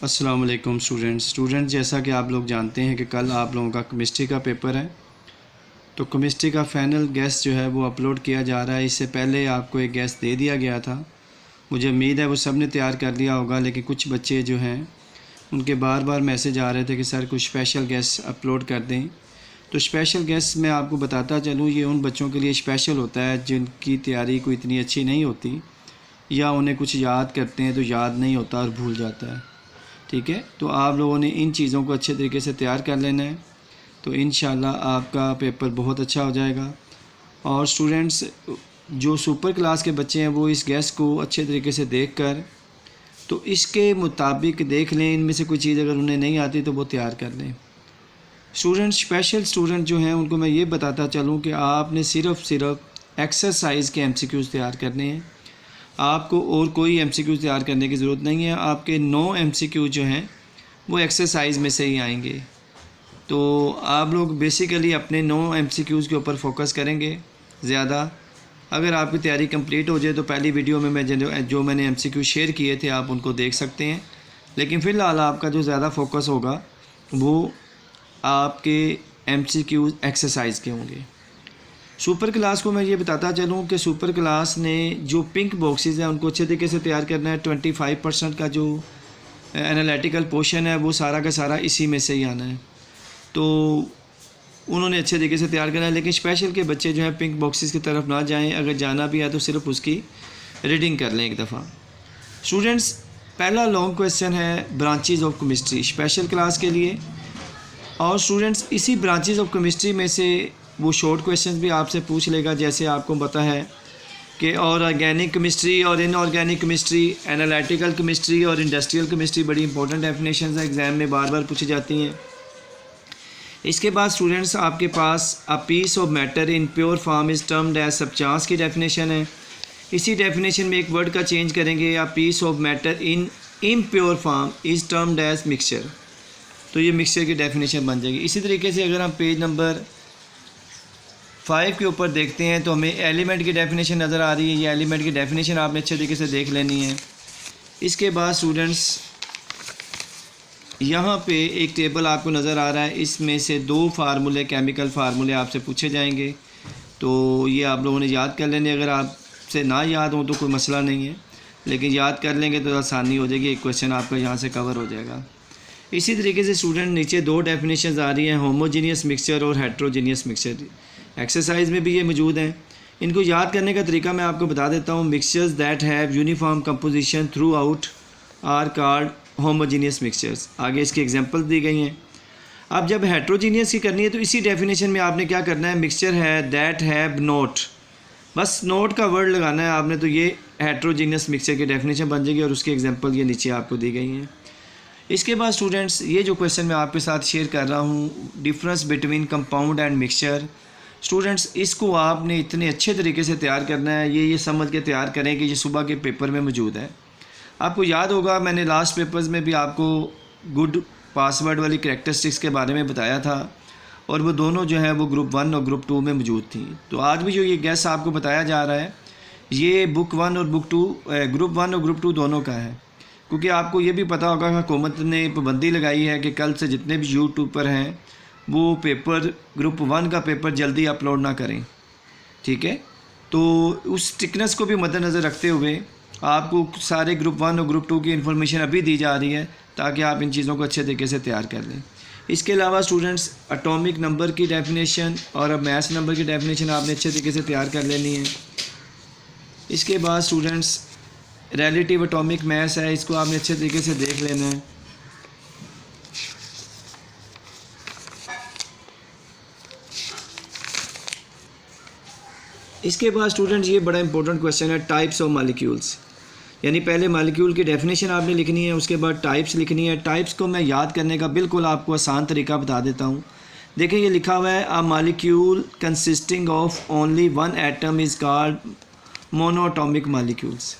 अस्सलाम वालेकुम स्टूडेंट्स जैसा कि आप लोग जानते हैं कि कल आप लोगों का केमिस्ट्री का पेपर है। तो केमिस्ट्री का फाइनल गैस जो है वो अपलोड किया जा रहा है। इससे पहले आपको एक गैस दे दिया गया था। मुझे उम्मीद है वो सब ने तैयार कर लिया होगा, लेकिन कुछ बच्चे जो हैं उनके बार बार मैसेज आ रहे थे कि सर कुछ स्पेशल गैस अपलोड कर दें। तो स्पेशल गैस मैं आपको बताता चलूँ, ये उन बच्चों के लिए स्पेशल होता है जिनकी तैयारी कोई इतनी अच्छी नहीं होती, या उन्हें कुछ याद करते हैं तो याद नहीं होता और भूल जाता है। ठीक है, तो आप लोगों ने इन चीज़ों को अच्छे तरीके से तैयार कर लेना है, तो इंशाल्लाह आपका पेपर बहुत अच्छा हो जाएगा। और स्टूडेंट्स जो सुपर क्लास के बच्चे हैं वो इस गैस को अच्छे तरीके से देखकर तो इसके मुताबिक देख लें, इनमें से कोई चीज़ अगर उन्हें नहीं आती तो वो तैयार कर लें। स्टूडेंट स्पेशल स्टूडेंट जो हैं उनको मैं ये बताता चलूँ कि आपने सिर्फ एक्सरसाइज के एमसीक्यूज़ तैयार करने हैं। आपको और कोई एमसीक्यू तैयार करने की ज़रूरत नहीं है। आपके 9 एमसीक्यू जो हैं वो एक्सरसाइज में से ही आएंगे। तो आप लोग बेसिकली अपने 9 एमसीक्यूज़ के ऊपर फोकस करेंगे ज़्यादा। अगर आपकी तैयारी कंप्लीट हो जाए तो पहली वीडियो में मैं जो मैंने एमसीक्यू शेयर किए थे आप उनको देख सकते हैं, लेकिन फ़िलहाल आपका जो ज़्यादा फोकस होगा वो आपके एमसीक्यू एक्सरसाइज के होंगे। सुपर क्लास को मैं ये बताता चलूँ कि सुपर क्लास ने जो पिंक बॉक्सेस हैं उनको अच्छे तरीके से तैयार करना है। 25% का जो एनालिटिकल पोर्शन है वो सारा का सारा इसी में से ही आना है, तो उन्होंने अच्छे तरीके से तैयार करना है। लेकिन स्पेशल के बच्चे जो हैं पिंक बॉक्सेस की तरफ ना जाएं, अगर जाना भी है तो सिर्फ उसकी रीडिंग कर लें एक दफ़ा। स्टूडेंट्स पहला लॉन्ग क्वेश्चन है branches of chemistry special class के लिए। और स्टूडेंट्स इसी ब्रांचेज ऑफ केमिस्ट्री में से वो शॉर्ट क्वेश्चंस भी आपसे पूछ लेगा। जैसे आपको पता है कि और ऑर्गेनिक केमिस्ट्री और इनऑर्गेनिक केमिस्ट्री, एनालिटिकल केमिस्ट्री और इंडस्ट्रियल केमिस्ट्री बड़ी इंपॉर्टेंट डेफिनेशंस हैं, एग्ज़ाम में बार बार पूछी जाती हैं। इसके बाद स्टूडेंट्स आपके पास a piece of matter in pure form is termed as substance की डेफिनेशन है। इसी डेफिनेशन में एक वर्ड का चेंज करेंगे, a piece of matter in impure form is termed as mixture, तो ये मिक्सचर की डेफिनेशन बन जाएगी। इसी तरीके से अगर हम पेज नंबर 5 के ऊपर देखते हैं तो हमें एलिमेंट की डेफिनेशन नज़र आ रही है। ये एलिमेंट की डेफिनेशन आपने अच्छे तरीके से देख लेनी है। इसके बाद स्टूडेंट्स यहाँ पे एक टेबल आपको नज़र आ रहा है, इसमें से 2 फार्मूले केमिकल फार्मूले आपसे पूछे जाएंगे, तो ये आप लोगों ने याद कर लेने। अगर आपसे ना याद हो तो कोई मसला नहीं है, लेकिन याद कर लेंगे तो आसानी हो जाएगी, एक क्वेश्चन आपका यहाँ से कवर हो जाएगा। इसी तरीके से स्टूडेंट नीचे 2 डेफिनेशंस आ रही हैं, होमोजीनियस मिक्सचर और हेट्रोजीनियस मिक्सचर। एक्सरसाइज में भी ये मौजूद हैं। इनको याद करने का तरीका मैं आपको बता देता हूँ। Mixtures that have uniform composition throughout are called homogeneous mixtures. आगे इसकी एग्जांपल दी गई हैं। अब जब हेट्रोजीनियस की करनी है तो इसी डेफिनेशन में आपने क्या करना है, मिक्सचर है दैट हैव नोट, बस नोट का वर्ड लगाना है आपने, तो ये हेट्रोजीनियस मिक्सचर की डेफिनेशन बन जाएगी और उसकी एग्जाम्पल ये नीचे आपको दी गई हैं। इसके बाद स्टूडेंट्स ये जो क्वेश्चन मैं आपके साथ शेयर कर रहा हूँ, difference between compound and mixture. Students इसको आपने इतने अच्छे तरीके से तैयार करना है, ये समझ के तैयार करें कि ये सुबह के पेपर में मौजूद है। आपको याद होगा मैंने लास्ट पेपर्स में भी आपको गुड पासवर्ड वाली करैक्टरिस्टिक्स के बारे में बताया था, और वो दोनों जो है वो ग्रुप 1 और ग्रुप 2 में मौजूद थी। तो आज भी जो ये गैस आपको बताया जा रहा है ये बुक 1 और बुक 2 ग्रुप 1 और ग्रुप 2 दोनों का है, क्योंकि आपको ये भी पता होगा कि हुकूमत ने पाबंदी लगाई है कि कल से जितने भी यूट्यूब पर हैं वो पेपर ग्रुप 1 का पेपर जल्दी अपलोड ना करें। ठीक है, तो उस स्टिकनेस को भी मद्देनज़र रखते हुए आपको सारे ग्रुप 1 और ग्रुप 2 की इन्फॉर्मेशन अभी दी जा रही है, ताकि आप इन चीज़ों को अच्छे तरीके से तैयार कर लें। इसके अलावा स्टूडेंट्स एटॉमिक नंबर की डेफिनेशन और अब मैथ नंबर की डेफिनेशन आपने अच्छे तरीके से तैयार कर लेनी है। इसके बाद स्टूडेंट्स रिलेटिव एटॉमिक मास है, इसको आपने अच्छे तरीके से देख लेना है। इसके बाद स्टूडेंट्स ये बड़ा इंपॉर्टेंट क्वेश्चन है, टाइप्स ऑफ मॉलिक्यूल्स। यानी पहले मॉलिक्यूल की डेफिनेशन आपने लिखनी है, उसके बाद टाइप्स लिखनी है। टाइप्स को मैं याद करने का बिल्कुल आपको आसान तरीका बता देता हूँ। देखिए ये लिखा हुआ है, a molecule consisting of only 1 atom is called monoatomic molecules.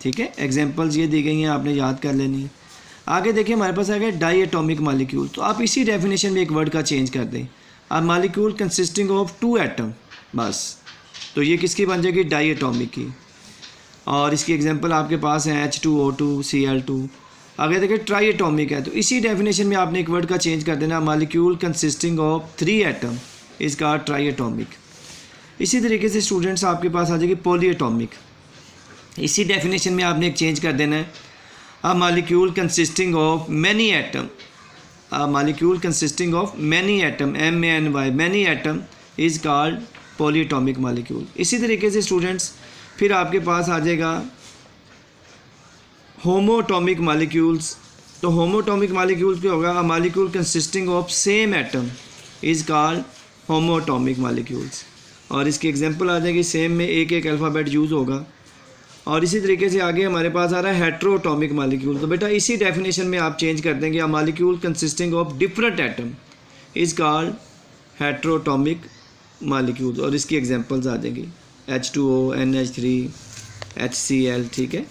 ठीक है, एग्जांपल्स ये दी गई हैं, आपने याद कर लेनी है। आगे देखिए हमारे पास आ गया डाई एटॉमिक मॉलिक्यूल, तो आप इसी डेफिनेशन में एक वर्ड का चेंज कर दें, a molecule consisting of 2 atom, बस, तो ये किसकी बन जाएगी, डाई एटॉमिक की। और इसकी एग्जांपल आपके पास है H2O2, Cl2। आगे देखिए ट्राई एटॉमिक है, तो इसी डेफिनेशन में आपने एक वर्ड का चेंज कर देना, molecule consisting of 3 atom is called try atomic. इसी तरीके से स्टूडेंट्स आपके पास आ जाएगी पॉली एटॉमिक। इसी डेफिनेशन में आपने एक चेंज कर देना है, अ molecule consisting of many atom, a molecule consisting of many atom, MANY, many atom is called poly atomic molecule. इसी तरीके से स्टूडेंट्स फिर आपके पास आ जाएगा होमोटॉमिक मालिक्यूल्स। तो होमोटॉमिक मालिक्यूल्स क्या होगा, a molecule consisting of same atom is called homoatomic molecules. और इसकी एग्जांपल आ जाएगी, सेम में एक एक अल्फ़ाबेट यूज़ होगा। और इसी तरीके से आगे हमारे पास आ रहा है हेट्रोटॉमिक मालिक्यूल। तो बेटा इसी डेफिनेशन में आप चेंज कर देंगे, a molecule consisting of different atom is called heteroatomic molecule. और इसकी एग्जांपल्स आ जाएंगी H2O, NH3, HCl, ठीक है।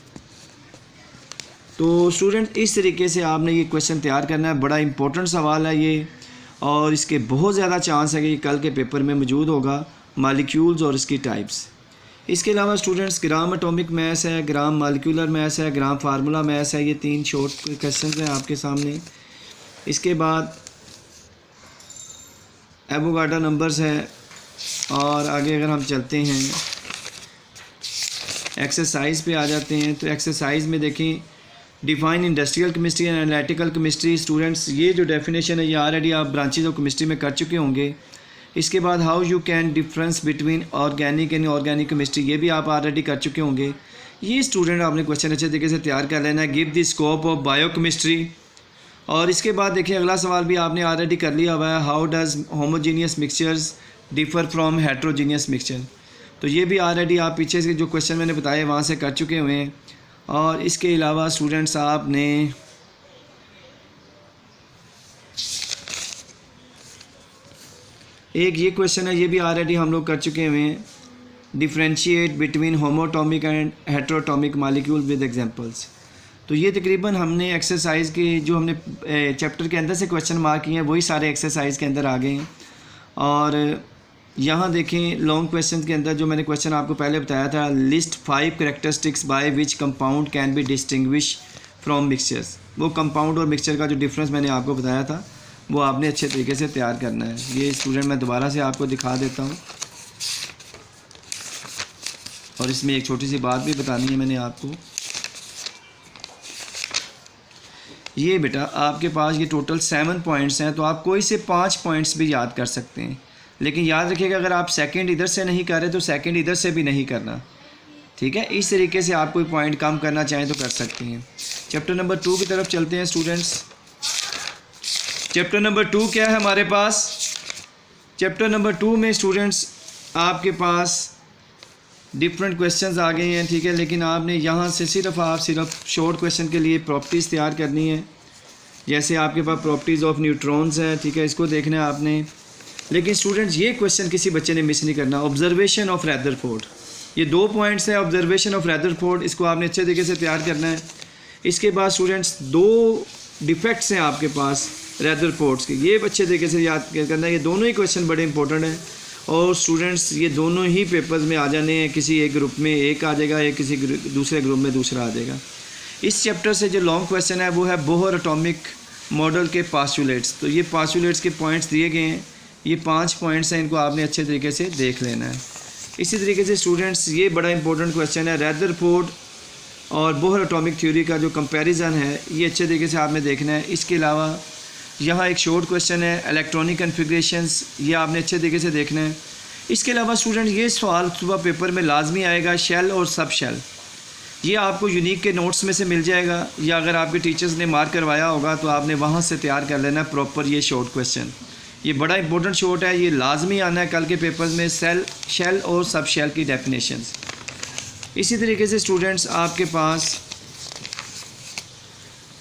तो स्टूडेंट इस तरीके से आपने ये क्वेश्चन तैयार करना है, बड़ा इंपॉर्टेंट सवाल है ये, और इसके बहुत ज़्यादा चांस है कि ये कल के पेपर में मौजूद होगा, मालिक्यूल्स और इसकी टाइप्स। इसके अलावा स्टूडेंट्स ग्राम एटॉमिक मैथ्स है, ग्राम मालिक्यूलर मैथ्स है, ग्राम फार्मूला मैथ्स है, ये 3 शॉर्ट क्वेश्चन हैं आपके सामने। इसके बाद एवोगाड्रो नंबर्स है। और आगे अगर हम चलते हैं एक्सरसाइज पे आ जाते हैं, तो एक्सरसाइज में देखें, define industrial chemistry and analytical chemistry. Students ये जो डेफिनेशन है ये ऑलरेडी आप ब्रांचेज ऑफ केमिस्ट्री में कर चुके होंगे। इसके बाद how you can difference between organic and organic chemistry, ये भी आप ऑलरेडी कर चुके होंगे। ये स्टूडेंट आपने क्वेश्चन अच्छे तरीके से तैयार कर लेना है, give the scope of bio chemistry. और इसके बाद देखिए अगला सवाल भी आपने ऑलरेडी कर लिया हुआ है, how does homogeneous mixtures differ from heterogeneous mixture. तो ये भी ऑलरेडी आप पीछे से जो क्वेश्चन मैंने बताए वहाँ से कर चुके हुए हैं। और इसके अलावा स्टूडेंट्स आपने एक ये क्वेश्चन है, ये भी ऑलरेडी हम लोग कर चुके हुए हैं, differentiate between homoatomic and heteroatomic molecule with examples. तो ये तकरीबन हमने एक्सरसाइज के जो हमने चैप्टर के अंदर से क्वेश्चन मार्क किए हैं वही सारे एक्सरसाइज के अंदर आ गए हैं। और यहाँ देखें लॉन्ग क्वेश्चन के अंदर जो मैंने क्वेश्चन आपको पहले बताया था, list 5 characteristics by which compound can be distinguish from mixtures. वो कंपाउंड और मिक्सचर का जो डिफरेंस मैंने आपको बताया था वो आपने अच्छे तरीके से तैयार करना है। ये स्टूडेंट मैं दोबारा से आपको दिखा देता हूँ, और इसमें एक छोटी सी बात भी बतानी है मैंने आपको। ये बेटा आपके पास ये टोटल 7 पॉइंट्स हैं, तो आप कोई से 5 पॉइंट्स भी याद कर सकते हैं, लेकिन याद रखिएगा अगर आप सेकंड इधर से नहीं कर रहे तो सेकंड इधर से भी नहीं करना, ठीक है। इस तरीके से आप कोई पॉइंट कम करना चाहें तो कर सकते हैं। चैप्टर नंबर 2 की तरफ चलते हैं स्टूडेंट्स। चैप्टर नंबर 2 क्या है हमारे पास? चैप्टर नंबर 2 में स्टूडेंट्स आपके पास डिफरेंट क्वेश्चंस आ गए हैं, ठीक है, लेकिन आपने यहाँ से सिर्फ शॉर्ट क्वेश्चन के लिए प्रॉपर्टीज़ तैयार करनी है। जैसे आपके पास प्रॉपर्टीज़ ऑफ न्यूट्रॉन्स है, ठीक है, इसको देखना है आपने। लेकिन स्टूडेंट्स ये क्वेश्चन किसी बच्चे ने मिस नहीं करना, ऑब्जर्वेशन ऑफ रदरफोर्ड। ये 2 पॉइंट्स है, ऑब्जर्वेशन ऑफ रदरफोर्ड, इसको आपने अच्छे तरीके से तैयार करना है। इसके बाद स्टूडेंट्स 2 डिफेक्ट्स हैं आपके पास रदरफोर्ड्स के, ये अच्छे तरीके से याद करना है। ये दोनों ही क्वेश्चन बड़े इंपॉर्टेंट हैं, और स्टूडेंट्स ये दोनों ही पेपर्स में आ जाने हैं, किसी एक ग्रुप में एक आ जाएगा या किसी दूसरे ग्रुप में दूसरा आ जाएगा। इस चैप्टर से जो लॉन्ग क्वेश्चन है वो है बोहर एटॉमिक मॉडल के पास्टुलेट्स। तो ये पास्टुलेट्स के पॉइंट्स दिए गए हैं, ये 5 पॉइंट्स हैं, इनको आपने अच्छे तरीके से देख लेना है। इसी तरीके से स्टूडेंट्स ये बड़ा इंपॉर्टेंट क्वेश्चन है, रदरफोर्ड और बोहर एटॉमिक थ्योरी का जो कंपैरिजन है ये अच्छे तरीके से आपने देखना है। इसके अलावा यहाँ एक शॉर्ट क्वेश्चन है इलेक्ट्रॉनिक कन्फिग्रेशंस, ये आपने अच्छे तरीके से देखना है। इसके अलावा स्टूडेंट ये सवाल सुबह पेपर में लाजमी आएगा, शेल और सब शेल, ये आपको यूनिक के नोट्स में से मिल जाएगा, या अगर आपके टीचर्स ने मार्क करवाया होगा तो आपने वहाँ से तैयार कर लेना है प्रॉपर ये शॉर्ट क्वेश्चन। ये बड़ा इंपॉर्टेंट शॉर्ट है, ये लाजमी आना है कल के पेपर्स में, शेल और सब शेल की डेफिनेशंस। इसी तरीके से स्टूडेंट्स आपके पास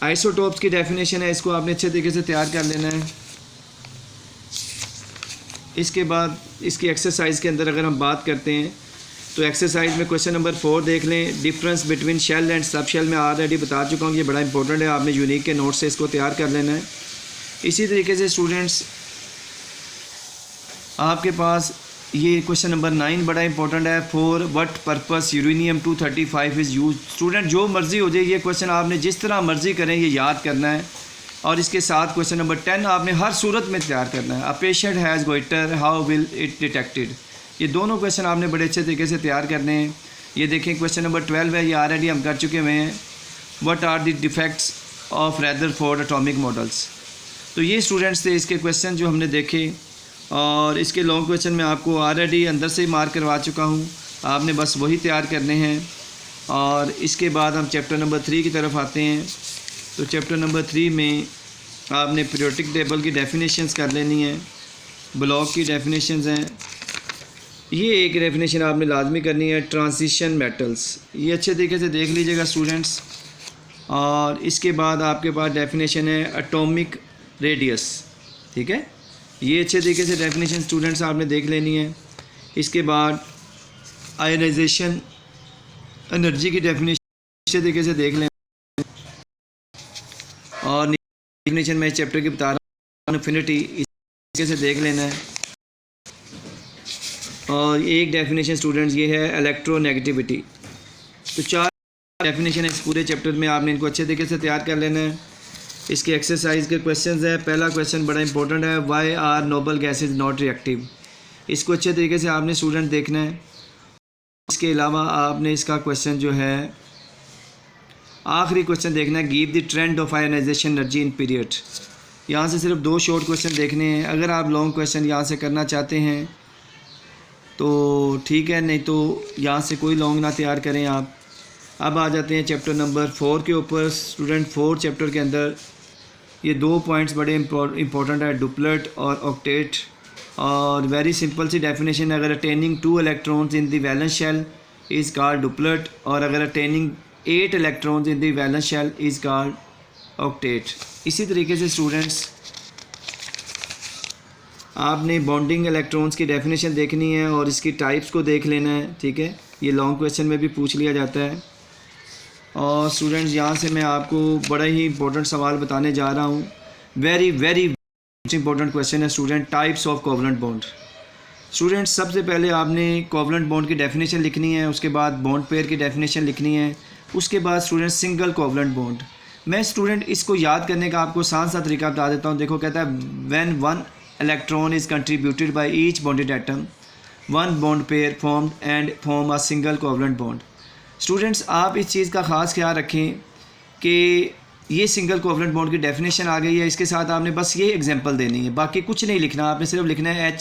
आइसोटोप्स की डेफिनेशन है, इसको आपने अच्छे तरीके से तैयार कर लेना है। इसके बाद इसकी एक्सरसाइज के अंदर अगर हम बात करते हैं तो एक्सरसाइज में क्वेश्चन नंबर 4 देख लें, difference between shell and sub shell. मैं ऑलरेडी बता चुका हूँ, ये बड़ा इंपॉर्टेंट है, आपने यूनिक के नोट से इसको तैयार कर लेना है। इसी तरीके से स्टूडेंट्स आपके पास ये क्वेश्चन नंबर 9 बड़ा इंपॉर्टेंट है। For what purpose uranium 235 is use. Student जो मर्ज़ी हो जाए, ये क्वेश्चन आपने जिस तरह मर्ज़ी करें ये याद करना है। और इसके साथ क्वेश्चन नंबर 10 आपने हर सूरत में तैयार करना है। A patient has goitre, how will it detected. ये दोनों क्वेश्चन आपने बड़े अच्छे तरीके से तैयार करने हैं। ये देखें क्वेश्चन नंबर 12 है, ये ऑलरेडी हम कर चुके हुए हैं। What are the defects of Rutherford atomic models. तो ये स्टूडेंट्स थे इसके क्वेश्चन जो हमने देखे, और इसके लॉन्ग क्वेश्चन मैं आपको ऑलरेडी अंदर से ही मार्क करवा चुका हूँ, आपने बस वही तैयार करने हैं। और इसके बाद हम चैप्टर नंबर 3 की तरफ आते हैं। तो चैप्टर नंबर 3 में आपने पीरियोडिक टेबल की डेफिनेशंस कर लेनी है, ब्लॉक की डेफिनेशंस हैं। ये एक डेफिनेशन आपने लाजमी करनी है, ट्रांजिशन मेटल्स। ये अच्छे तरीके से देख लीजिएगा स्टूडेंट्स। और इसके बाद आपके पास डेफिनेशन है एटॉमिक रेडियस, ठीक है। ये अच्छे तरीके से डेफिनेशन स्टूडेंट्स आपने देख लेनी है। इसके बाद आयनाइजेशन एनर्जी की डेफिनेशन अच्छे तरीके से देख लें। और डेफिनेशन मैं इस चैप्टर की बता रहा हूँ, इन्फिनिटी, इस तरीके से देख लेना है। और एक डेफिनेशन स्टूडेंट्स ये है इलेक्ट्रोनेगेटिविटी। तो 4 डेफिनेशन है इस पूरे चैप्टर में, आपने इनको अच्छे तरीके से तैयार कर लेना है। इसके एक्सरसाइज के क्वेश्चंस है। पहला क्वेश्चन बड़ा इंपॉर्टेंट है, why are noble gases not reactive. इसको अच्छे तरीके से आपने स्टूडेंट देखना है। इसके अलावा आपने इसका क्वेश्चन जो है आखिरी क्वेश्चन देखना है, give the trend of ionisation energy in period. यहाँ से सिर्फ 2 शॉर्ट क्वेश्चन देखने हैं। अगर आप लॉन्ग क्वेश्चन यहाँ से करना चाहते हैं तो ठीक है, नहीं तो यहाँ से कोई लॉन्ग ना तैयार करें आप। अब आ जाते हैं चैप्टर नंबर 4 के ऊपर। स्टूडेंट 4 चैप्टर के अंदर ये 2 पॉइंट्स बड़े इंपॉर्टेंट है, डुप्लेट और ऑक्टेट। और वेरी सिंपल सी डेफिनेशन है, अगर attaining 2 electrons in the valence shell is called duplet, और अगर attaining 8 electrons in the valence shell is called octet. इसी तरीके से स्टूडेंट्स आपने बॉन्डिंग इलेक्ट्रॉन्स की डेफिनेशन देखनी है और इसकी टाइप्स को देख लेना है, ठीक है। ये लॉन्ग क्वेश्चन में भी पूछ लिया जाता है। और स्टूडेंट्स यहाँ से मैं आपको बड़ा ही इंपॉर्टेंट सवाल बताने जा रहा हूँ। वेरी वेरी इंपॉर्टेंट क्वेश्चन है student, types of covalent bond. Students सबसे पहले आपने कोवलेंट बॉन्ड की डेफिनेशन लिखनी है, उसके बाद बॉन्ड पेयर की डेफिनेशन लिखनी है, उसके बाद स्टूडेंट सिंगल कोवलेंट बॉन्ड। मैं स्टूडेंट इसको याद करने का आपको आसान सा तरीका बता देता हूँ। देखो कहता है when 1 electron is contributed by each bonded atom 1 bond pair formed and form a single covalent bond. Students आप इस चीज़ का ख़ास ख्याल रखें कि ये सिंगल कोवलेंट बॉन्ड की डेफिनेशन आ गई है, इसके साथ आपने बस ये एग्जांपल देनी है, बाकी कुछ नहीं लिखना। आपने सिर्फ लिखना है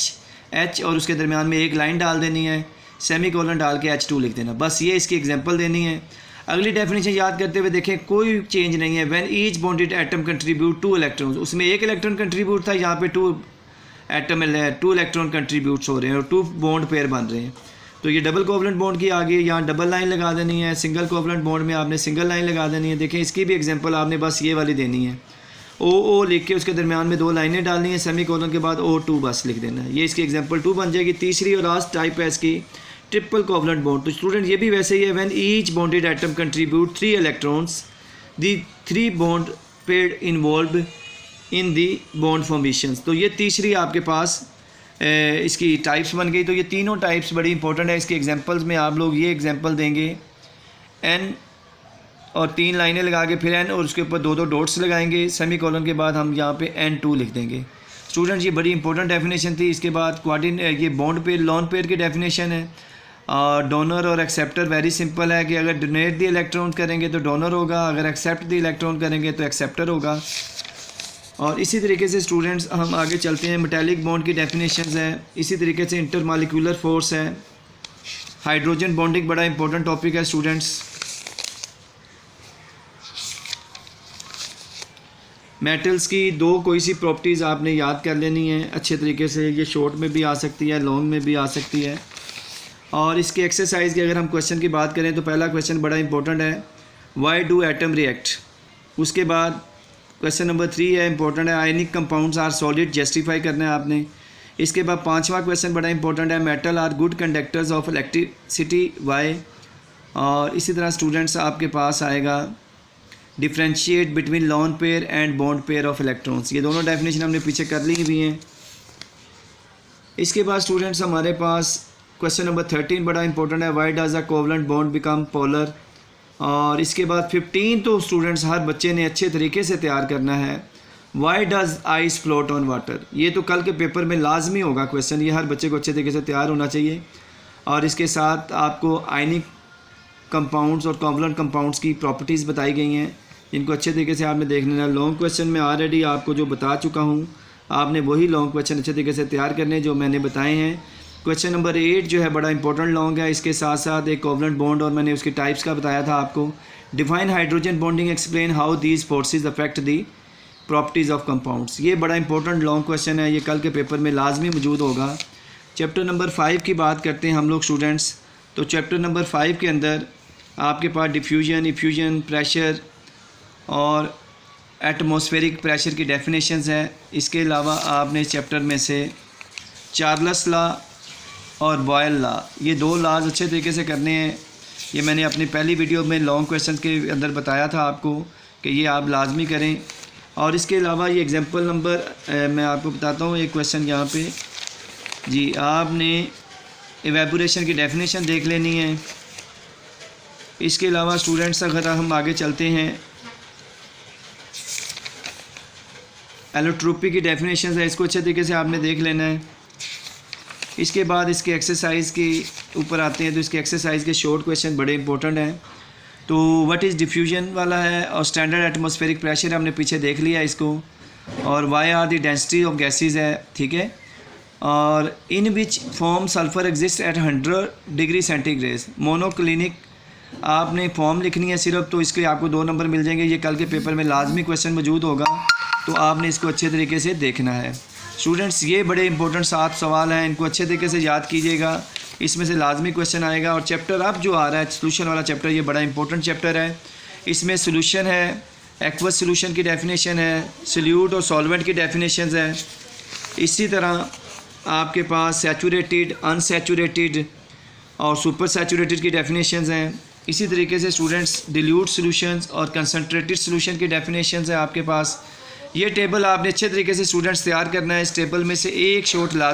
एच और उसके दरमियान में एक लाइन डाल देनी है, सेमी कोलन डाल के H2 लिख देना, बस ये इसकी एग्जांपल देनी है। अगली डेफिनेशन याद करते हुए देखें, कोई चेंज नहीं है। When each bonded atom contribute 2 electrons, उसमें 1 इलेक्ट्रॉन कंट्रीब्यूट था, यहाँ पे 2 इलेक्ट्रॉन कंट्रीब्यूट्स हो रहे हैं और 2 बॉन्ड पेयर बन रहे हैं। तो ये डबल कोवलेंट बॉन्ड की आगे यहाँ डबल लाइन लगा देनी है, सिंगल कोवलेंट बॉन्ड में आपने सिंगल लाइन लगा देनी है। देखें इसकी भी एग्जांपल आपने बस ये वाली देनी है, ओ लिख के उसके दरमियान में 2 लाइनें डालनी है, सेमी कोलन के बाद O2 बस लिख देना है। ये इसकी एग्जांपल 2 बन जाएगी। तीसरी और लास्ट टाइप है इसकी ट्रिपल कोवलेंट बॉन्ड। तो स्टूडेंट ये भी वैसे ही है, when each bonded atom contribute 3 electrons the 3 bond pair involve in the bond formations. तो ये तीसरी आपके पास इसकी टाइप्स बन गई। तो ये तीनों टाइप्स बड़ी इंपॉर्टेंट है। इसके एग्जांपल्स में आप लोग ये एग्जांपल देंगे, N और 3 लाइनें लगा के फिर N और उसके ऊपर 2 डॉट्स लगाएंगे, सेमी कॉलन के बाद हम यहाँ पे N2 लिख देंगे। स्टूडेंट ये बड़ी इंपॉर्टेंट डेफिनेशन थी। इसके बाद ये बॉन्ड पेयर लॉन पेयर की डेफिनेशन है। डोनर और एक्सेप्टर वेरी सिंपल है कि अगर डोनेट द इलेक्ट्रॉन करेंगे तो डोनर होगा, अगर एक्सेप्ट द इलेक्ट्रॉन करेंगे तो एक्सेप्टर होगा। और इसी तरीके से स्टूडेंट्स हम आगे चलते हैं, मेटालिक बॉन्ड की डेफिनेशंस है। इसी तरीके से इंटरमॉलिक्यूलर फोर्स है, हाइड्रोजन बॉन्डिंग बड़ा इंपॉर्टेंट टॉपिक है स्टूडेंट्स। मेटल्स की 2 कोई सी प्रॉपर्टीज़ आपने याद कर लेनी है अच्छे तरीके से। ये शॉर्ट में भी आ सकती है, लॉन्ग में भी आ सकती है। और इसके एक्सरसाइज की अगर हम क्वेश्चन की बात करें तो पहला क्वेश्चन बड़ा इंपॉर्टेंट है, वाई डू एटम रिएक्ट। उसके बाद क्वेश्चन नंबर 3 है, इंपॉर्टेंट है, ionic compounds are solid, justify करना है आपने। इसके बाद 5वां क्वेश्चन बड़ा इंपॉर्टेंट है, metal are good conductors of electricity, why. और इसी तरह स्टूडेंट्स आपके पास आएगा differentiate between lone pair and bond pair of electrons. ये दोनों डेफिनेशन हमने पीछे कर ली हुई हैं। इसके बाद स्टूडेंट्स हमारे पास क्वेश्चन नंबर 13 बड़ा इंपॉर्टेंट है, why does a covalent bond become polar. और इसके बाद 15 तो स्टूडेंट्स हर बच्चे ने अच्छे तरीके से तैयार करना है, why does ice float on water. ये तो कल के पेपर में लाजमी होगा क्वेश्चन, ये हर बच्चे को अच्छे तरीके से तैयार होना चाहिए। और इसके साथ आपको आयनिक कंपाउंड्स और कोवलेंट कंपाउंड्स की प्रॉपर्टीज़ बताई गई हैं, इनको अच्छे तरीके से आपने देख लेना। लॉन्ग क्वेश्चन में ऑलरेडी आपको जो बता चुका हूँ, आपने वही लॉन्ग क्वेश्चन अच्छे तरीके से तैयार करने जो मैंने बताए हैं। क्वेश्चन नंबर 8 जो है बड़ा इंपॉर्टेंट लॉन्ग है, इसके साथ साथ एक कोवलेंट बॉन्ड और मैंने उसके टाइप्स का बताया था आपको। Define hydrogen bonding, explain how these forces affect the properties of compounds. ये बड़ा इंपॉर्टेंट लॉन्ग क्वेश्चन है, ये कल के पेपर में लाजमी मौजूद होगा। चैप्टर नंबर 5 की बात करते हैं हम लोग स्टूडेंट्स। तो चैप्टर नंबर 5 के अंदर आपके पास डिफ्यूजन, इफ्यूजन, प्रेशर और एटमॉस्फेरिक प्रेशर की डेफिनेशंस हैं। इसके अलावा आपने इस चैप्टर में से चार्ल्स लॉ और बॉयल लॉ, ये 2 लॉज अच्छे तरीके से करने हैं। ये मैंने अपनी पहली वीडियो में लॉन्ग क्वेश्चन के अंदर बताया था आपको कि ये आप लाजमी करें। और इसके अलावा ये एग्जांपल नंबर मैं आपको बताता हूँ, एक क्वेश्चन यहाँ पे जी, आपने इवेपोरेशन की डेफिनेशन देख लेनी है। इसके अलावा स्टूडेंट्स अगर हम आगे चलते हैं, एलोट्रोपी की डेफिनेशन है, इसको अच्छे तरीके से आपने देख लेना है। इसके बाद इसके एक्सरसाइज के ऊपर आते हैं, तो इसके एक्सरसाइज के शॉर्ट क्वेश्चन बड़े इंपॉर्टेंट हैं। तो व्हाट इज़ डिफ्यूजन वाला है और स्टैंडर्ड एटमॉस्फेरिक प्रेशर हमने पीछे देख लिया इसको, और why are the density of gases है, ठीक है। और in which form sulphur exist at 100 degree centigrade. Monoclinic आपने फॉर्म लिखनी है सिर्फ, तो इसके आपको 2 नंबर मिल जाएंगे। ये कल के पेपर में लाजमी क्वेश्चन मौजूद होगा, तो आपने इसको अच्छे तरीके से देखना है स्टूडेंट्स। ये बड़े इंपॉर्टेंट 7 सवाल हैं, इनको अच्छे तरीके से याद कीजिएगा, इसमें से लाजमी क्वेश्चन आएगा। और चैप्टर अब जो आ रहा है सोल्यूशन वाला चैप्टर, ये बड़ा इंपॉर्टेंट चैप्टर है। इसमें सोल्यूशन है, एक्वस सोल्यूशन की डेफिनेशन है, सॉल्यूट और सॉल्वेंट की डेफिनेशन है। इसी तरह आपके पास सैचुरेटेड, अनसैचुरेटेड और सुपर सैचुरेटेड की डेफिनेशंस हैं। इसी तरीके से स्टूडेंट्स डिल्यूट सॉल्यूशंस और कंसनट्रेटेड सॉल्यूशन की डेफिनेशंस है आपके पास। ये टेबल आपने अच्छे तरीके से स्टूडेंट्स तैयार करना है। इस टेबल में से एक शॉर्ट लाजमी